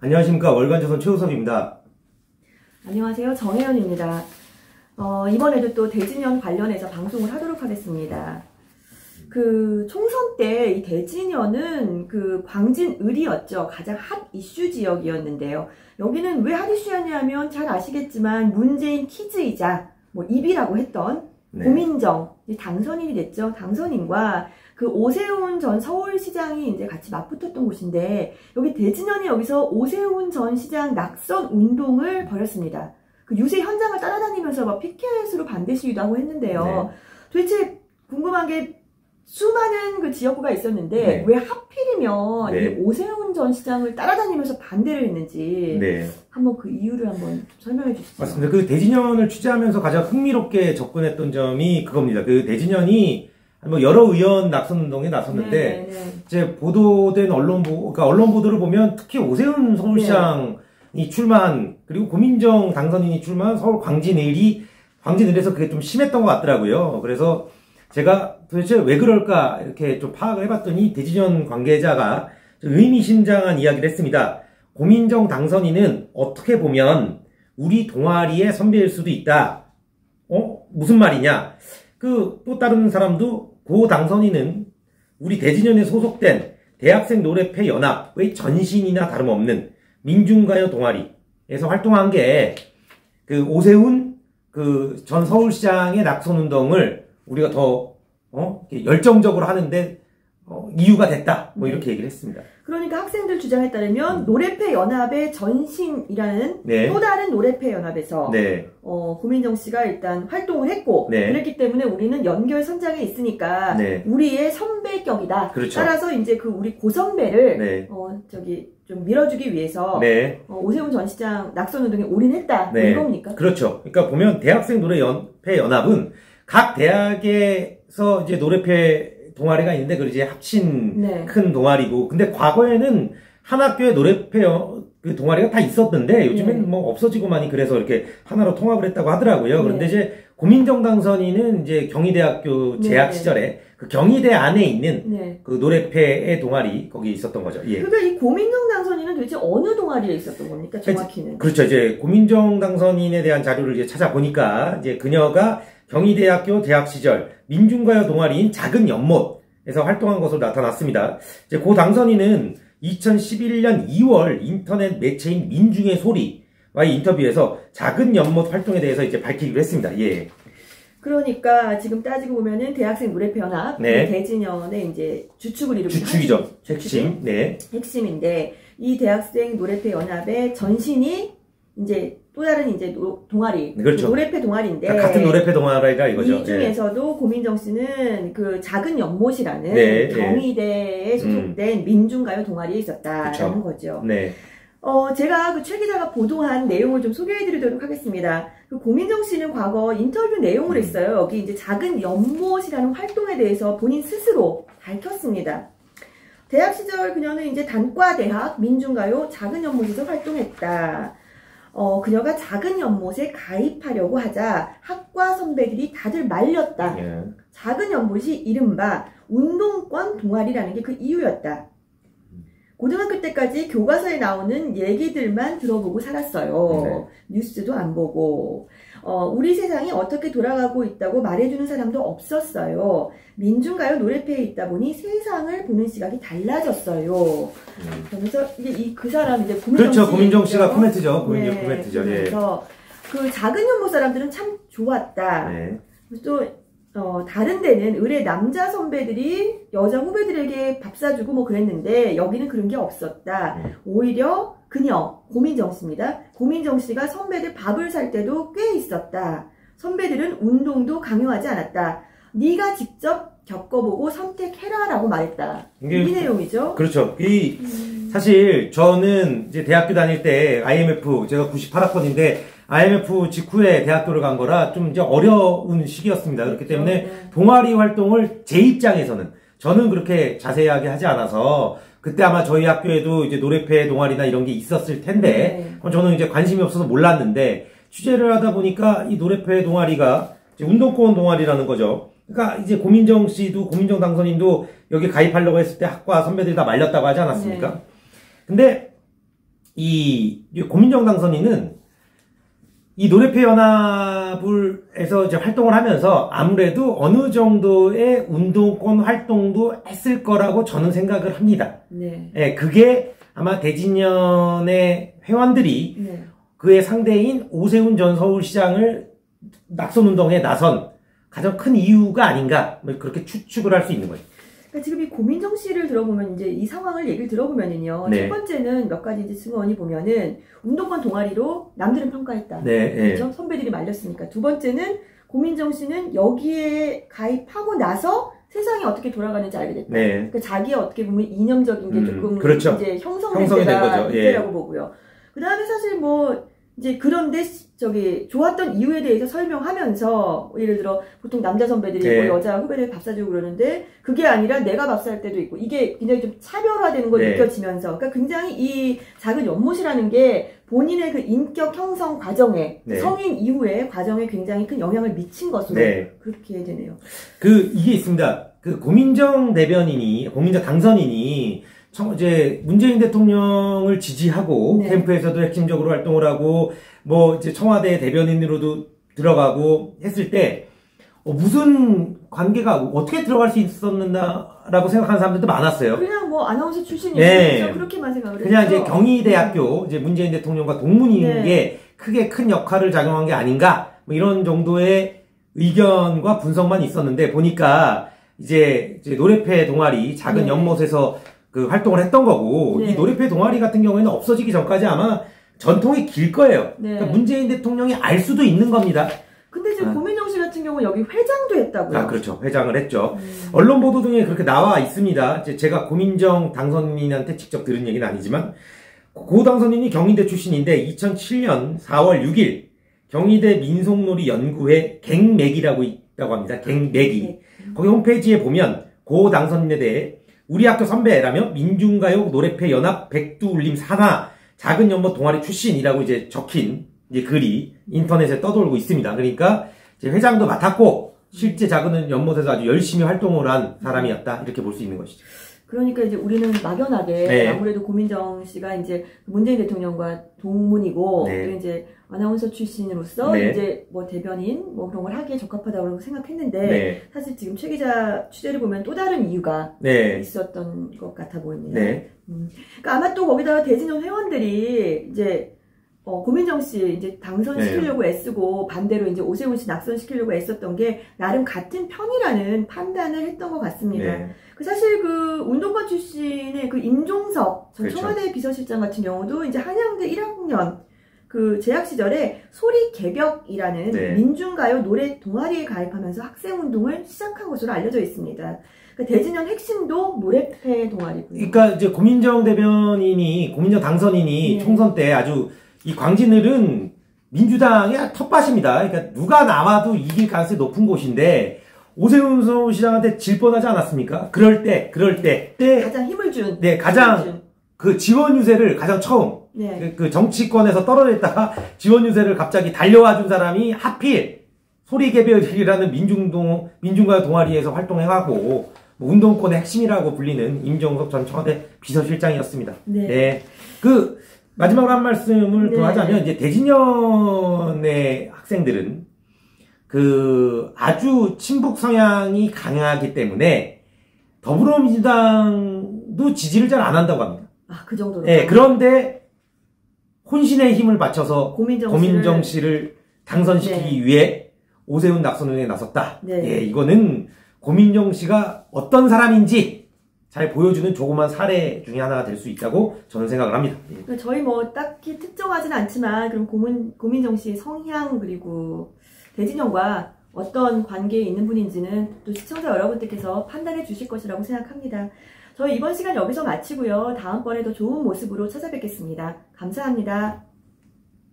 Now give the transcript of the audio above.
안녕하십니까. 월간조선 최우섭입니다. 안녕하세요. 정혜연입니다. 이번에도 또 대진연 관련해서 방송을 하도록 하겠습니다. 그 총선 때 이 대진연은 그 광진을이었죠. 가장 핫 이슈 지역이었는데요. 여기는 왜 핫 이슈였냐면 잘 아시겠지만 문재인 키즈이자 뭐 입이라고 했던 고민정 당선인이 됐죠. 당선인과 그 오세훈 전 서울시장이 이제 같이 맞붙었던 곳인데, 여기 대진연이 여기서 오세훈 전 시장 낙선 운동을 벌였습니다. 그 유세 현장을 따라다니면서 막 피켓으로 반대 시위도 하고 했는데요. 도대체 궁금한 게 수많은 그 지역구가 있었는데 왜 하필이면 이 오세훈 전 시장을 따라다니면서 반대를 했는지 한번 그 이유를 한번 설명해 주시죠. 맞습니다. 그 대진연을 취재하면서 가장 흥미롭게 접근했던 점이 그겁니다. 그 대진연이 뭐 여러 의원 낙선 운동에 나섰는데 이제 보도된 그러니까 언론 보도를 보면 특히 오세훈 서울시장이 출마한, 그리고 고민정 당선인이 출마한 서울 광진을에서 그게 좀 심했던 것 같더라고요. 그래서 제가 도대체 왜 그럴까 이렇게 좀 파악을 해봤더니 대진연 관계자가 의미심장한 이야기를 했습니다. 고민정 당선인은 어떻게 보면 우리 동아리의 선배일 수도 있다. 무슨 말이냐? 또 다른 사람도 고 당선인은 우리 대진연에 소속된 대학생 노래패 연합의 전신이나 다름없는 민중가요 동아리에서 활동한 게 그 오세훈 전 서울시장의 낙선 운동을 우리가 더 열정적으로 하는데 이유가 됐다. 뭐 이렇게 얘기를 했습니다. 그러니까 학생들 주장에 따르면 노래패 연합의 전신이라는 또 다른 노래패 연합에서 고민정 씨가 일단 활동을 했고 그랬기 때문에 우리는 연결선상에 있으니까 우리의 선배격이다. 그렇죠. 따라서 이제 그 우리 고선배를 좀 밀어주기 위해서 오세훈 전 시장 낙선 운동에 올인했다. 이겁니까? 그렇죠. 그러니까 보면 대학생 노래패 연합은 각 대학에서 이제 노래패 동아리가 있는데 그걸 이제 합친 큰 동아리고, 근데 과거에는 한 학교에 노래패 그 동아리가 다 있었는데 요즘엔 뭐 없어지고 많이 그래서 이렇게 하나로 통합을 했다고 하더라고요. 그런데 이제 고민정 당선인은 이제 경희대학교 재학 시절에 그 경희대 안에 있는 그 노래패의 동아리 거기 있었던 거죠. 그러니까 이 고민정 당선인은 도대체 어느 동아리에 있었던 겁니까? 정확히는. 그렇죠. 이제 고민정 당선인에 대한 자료를 이제 찾아보니까 이제 그녀가 경희대학교 재학 시절 민중가요 동아리인 작은 연못에서 활동한 것으로 나타났습니다. 이제 고 당선인은 2011년 2월 인터넷 매체인 민중의 소리와의 인터뷰에서 작은 연못 활동에 대해서 이제 밝히기로 했습니다. 그러니까 지금 따지고 보면은 대학생 노래패 연합 대진연의 이제 주축을 이루는 주축이죠. 핵심. 핵심인데 이 대학생 노래패 연합의 전신이 이제 또 다른 이제 동아리, 노래패 동아리인데 같은 노래패 동아리가 이거죠. 이 중에서도 고민정 씨는 그 작은 연못이라는 경희대에 소속된 민중가요 동아리에 있었다라는 거죠. 제가 그 최 기자가 보도한 내용을 좀 소개해드리도록 하겠습니다. 그 고민정 씨는 과거 인터뷰 내용을 했어요. 여기 이제 작은 연못이라는 활동에 대해서 본인 스스로 밝혔습니다. 대학 시절 그녀는 이제 단과대학 민중가요 작은 연못에서 활동했다. 그녀가 작은 연못에 가입하려고 하자 학과 선배들이 다들 말렸다. 작은 연못이 이른바 운동권 동아리라는 게 그 이유였다. 고등학교 때까지 교과서에 나오는 얘기들만 들어보고 살았어요. 뉴스도 안 보고. 우리 세상이 어떻게 돌아가고 있다고 말해주는 사람도 없었어요. 민중가요 노래패에 있다 보니 세상을 보는 시각이 달라졌어요. 그러면서 이게 그 사람 이제 고민정 씨가 코멘트죠. 코멘트죠. 그래서 그 작은 연못 사람들은 참 좋았다. 또 다른 데는 의뢰 남자 선배들이 여자 후배들에게 밥 사주고 뭐 그랬는데 여기는 그런 게 없었다. 오히려 고민정 씨입니다. 고민정 씨가 선배들 밥을 살 때도 꽤 있었다. 선배들은 운동도 강요하지 않았다. 네가 직접 겪어보고 선택해라라고 말했다. 이 내용이죠. 그렇죠. 사실 저는 이제 대학교 다닐 때 IMF 제가 98학번인데 IMF 직후에 대학교를 간 거라 좀 이제 어려운 시기였습니다. 그렇기 때문에 동아리 활동을 제 입장에서는 저는 그렇게 자세하게 하지 않아서 그때 아마 저희 학교에도 이제 노래패 동아리나 이런 게 있었을 텐데 저는 이제 관심이 없어서 몰랐는데 취재를 하다 보니까 이 노래패 동아리가 이제 운동권 동아리라는 거죠. 그러니까 이제 고민정 씨도 고민정 당선인도 여기 가입하려고 했을 때 학과 선배들이 다 말렸다고 하지 않았습니까? 근데 이 고민정 당선인은 이 노래패 연합에서 이제 활동을 하면서 아무래도 어느 정도의 운동권 활동도 했을 거라고 저는 생각을 합니다. 네. 예, 그게 아마 대진년의 회원들이 네. 그의 상대인 오세훈 전 서울시장을 낙선운동에 나선 가장 큰 이유가 아닌가, 뭐 그렇게 추측을 할 수 있는 거예요. 그러니까 지금 이 고민정 씨를 들어보면 이제 이 상황을 얘기를 들어보면은요. 네. 첫 번째는 몇 가지 이제 증언이 보면은 운동권 동아리로 남들은 평가했다. 네. 그렇죠? 선배들이 말렸으니까. 두 번째는 고민정 씨는 여기에 가입하고 나서 세상이 어떻게 돌아가는지 알게 됐다. 네. 그러니까 자기의 어떻게 보면 이념적인 게 조금 그렇죠. 이제 형성된 때가 이때라고 보고요. 그 다음에 사실 뭐 이제 그런데 좋았던 이유에 대해서 설명하면서 예를 들어 보통 남자 선배들이 네. 뭐 여자 후배들 밥 사주고 그러는데 그게 아니라 내가 밥 살 때도 있고 이게 굉장히 좀 차별화되는 걸 네. 느껴지면서 그러니까 굉장히 이 작은 연못이라는 게 본인의 그 인격 형성 과정에 네. 성인 이후의 과정에 굉장히 큰 영향을 미친 것으로 네. 그렇게 되네요. 이게 있습니다. 고민정 당선인이 이제 문재인 대통령을 지지하고 네. 캠프에서도 핵심적으로 활동을 하고 뭐 이제 청와대 대변인으로도 들어가고 했을 때 무슨 관계가 어떻게 들어갈 수 있었는다라고 생각하는 사람들도 많았어요. 그냥 뭐 아나운서 출신이죠. 네. 그렇게만 생각을 했죠. 그냥 이제 경희대학교 이제 문재인 대통령과 동문인 네. 게 크게 큰 역할을 작용한 게 아닌가 뭐 이런 정도의 의견과 분석만 있었는데 보니까 이제 노래패 동아리 작은 네. 연못에서 활동을 했던 거고 네. 이 노래패 동아리 같은 경우에는 없어지기 전까지 아마 전통이 길 거예요. 네. 그러니까 문재인 대통령이 알 수도 있는 겁니다. 근데 지금 고민정 씨 같은 경우는 여기 회장도 했다고요? 그렇죠. 회장을 했죠. 언론 보도 등에 그렇게 나와 있습니다. 제가 고민정 당선인한테 직접 들은 얘기는 아니지만 고 당선인이 경희대 출신인데 2007년 4월 6일 경희대 민속놀이 연구회 갱맥이라고 있다고 합니다. 갱맥이. 네. 거기 홈페이지에 보면 고 당선인에 대해 우리 학교 선배라며 민중가요 노래패 연합 백두울림 산하 작은 연못 동아리 출신이라고 이제 적힌 이제 글이 인터넷에 떠돌고 있습니다. 그러니까 이제 회장도 맡았고 실제 작은 연못에서 아주 열심히 활동을 한 사람이었다 이렇게 볼 수 있는 것이죠. 그러니까 이제 우리는 막연하게 네. 아무래도 고민정 씨가 이제 문재인 대통령과 동문이고 네. 또 이제 아나운서 출신으로서 네. 이제 뭐 대변인 뭐 그런 걸 하기에 적합하다고 생각했는데 네. 사실 지금 최 기자 취재를 보면 또 다른 이유가 네. 있었던 것 같아 보입니다. 네. 그러니까 아마 또 거기다가 대진년 회원들이 이제 고민정 씨 이제 당선시키려고 네. 애쓰고 반대로 이제 오세훈 씨 낙선시키려고 애썼던 게 나름 같은 편이라는 판단을 했던 것 같습니다. 네. 사실 운동권 출신의 임종석 전 청와대 그렇죠. 비서실장 같은 경우도 이제 한양대 1학년 재학 시절에 소리개벽이라는 네. 민중가요 노래 동아리에 가입하면서 학생운동을 시작한 것으로 알려져 있습니다. 대진년 핵심도 노래패 동아리고요. 그러니까 이제 고민정 당선인이 네. 총선 때 아주 이 광진을은 민주당의 텃밭입니다. 그러니까 누가 나와도 이길 가능성이 높은 곳인데 오세훈 서울시장한테 질 뻔하지 않았습니까? 그럴 때 가장 힘을 준 가장 지원 유세를 가장 처음 네. 정치권에서 떨어졌다가 지원 유세를 갑자기 달려와 준 사람이 하필 소리개벽이라는 민중가요 동아리에서 활동해가고 운동권의 핵심이라고 불리는 임종석 전 청와대 비서실장이었습니다. 네. 네. 마지막으로 한 말씀을 더 하자면 이제 대진년의 학생들은 아주 친북 성향이 강하기 때문에 더불어민주당도 지지를 잘 안 한다고 합니다. 그 정도로? 네, 그런데 혼신의 힘을 바쳐서 고민정 씨를 당선시키기 네. 위해 오세훈 낙선운동에 나섰다. 네. 예, 이거는 고민정 씨가 어떤 사람인지 잘 보여주는 조그만 사례 중에 하나가 될 수 있다고 저는 생각을 합니다. 예. 저희 딱히 특정하진 않지만 그럼 고민정 씨의 성향 그리고 대진형과 어떤 관계에 있는 분인지는 또 시청자 여러분들께서 판단해 주실 것이라고 생각합니다. 저희 이번 시간 여기서 마치고요. 다음번에 더 좋은 모습으로 찾아뵙겠습니다. 감사합니다.